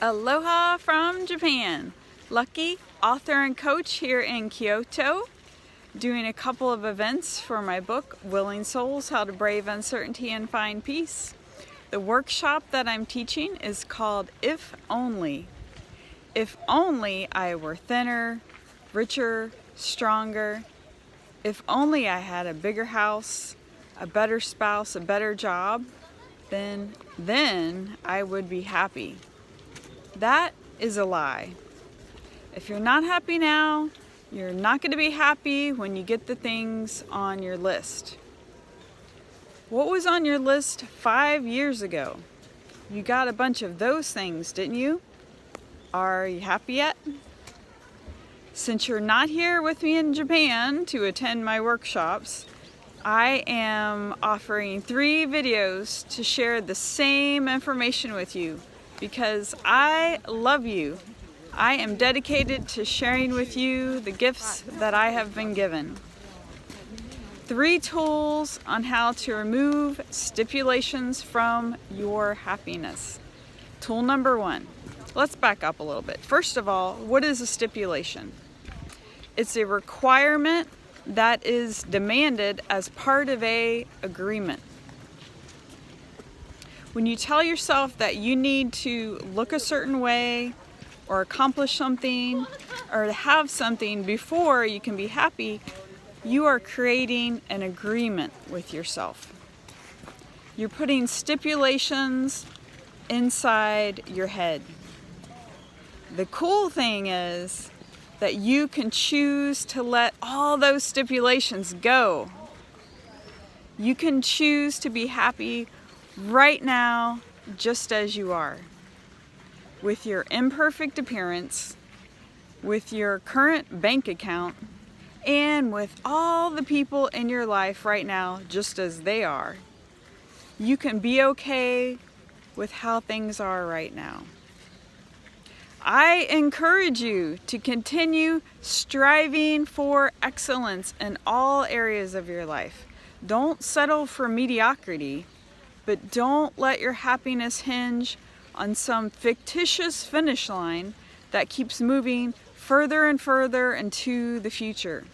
Aloha from Japan. Lucky, author and coach here in Kyoto, doing a couple of events for my book, Willing Souls, How to Brave Uncertainty and Find Peace. The workshop that I'm teaching is called If Only. If only I were thinner, richer, stronger. If only I had a bigger house, a better spouse, a better job, then I would be happy. That is a lie. If you're not happy now, you're not going to be happy when you get the things on your list. What was on your list 5 years ago? You got a bunch of those things, didn't you? Are you happy yet? Since you're not here with me in Japan to attend my workshops, I am offering 3 videos to share the same information with you because I love you. I am dedicated to sharing with you the gifts that I have been given. 3 tools on how to remove stipulations from your happiness. Tool number 1. Let's back up a little bit. First of all, what is a stipulation? It's a requirement that is demanded as part of an agreement. When you tell yourself that you need to look a certain way or accomplish something or to have something before you can be happy, you are creating an agreement with yourself. You're putting stipulations inside your head. The cool thing is that you can choose to let all those stipulations go. You can choose to be happy right now, just as you are, with your imperfect appearance, with your current bank account, and with all the people in your life right now, just as they are. You can be okay with how things are right now. I encourage you to continue striving for excellence in all areas of your life. Don't settle for mediocrity, but don't let your happiness hinge on some fictitious finish line that keeps moving further and further into the future.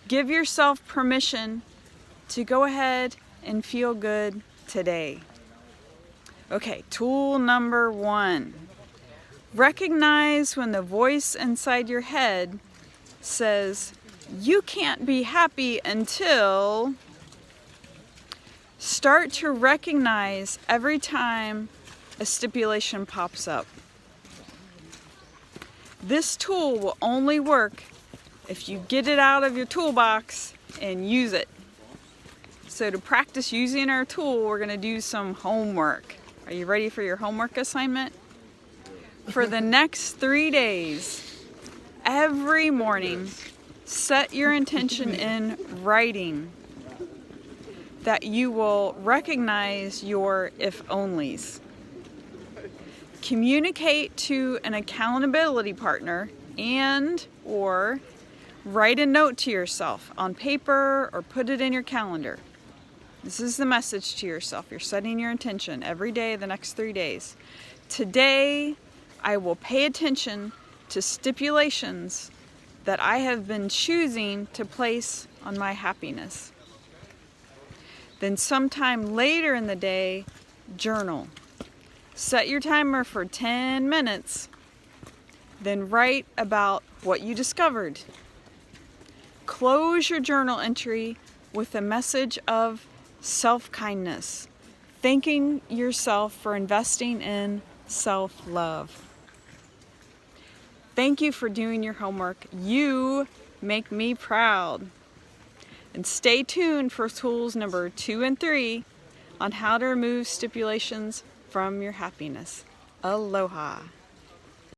Give yourself permission to go ahead and feel good today. Okay, tool number 1. Recognize when the voice inside your head says, "You can't be happy until..." Start to recognize every time a stipulation pops up. This tool will only work if you get it out of your toolbox and use it. So to practice using our tool, we're going to do some homework. Are you ready for your homework assignment? For the next 3 days, every morning, set your intention in writing that you will recognize your if-onlys. Communicate to an accountability partner or write a note to yourself on paper or put it in your calendar. This is the message to yourself. You're setting your intention every day the next 3 days. Today, I will pay attention to stipulations that I have been choosing to place on my happiness. Then sometime later in the day, journal. Set your timer for 10 minutes. Then write about what you discovered. Close your journal entry with a message of self-kindness, thanking yourself for investing in self-love. Thank you for doing your homework. You make me proud. And stay tuned for tools number 2 and 3 on how to remove stipulations from your happiness. Aloha.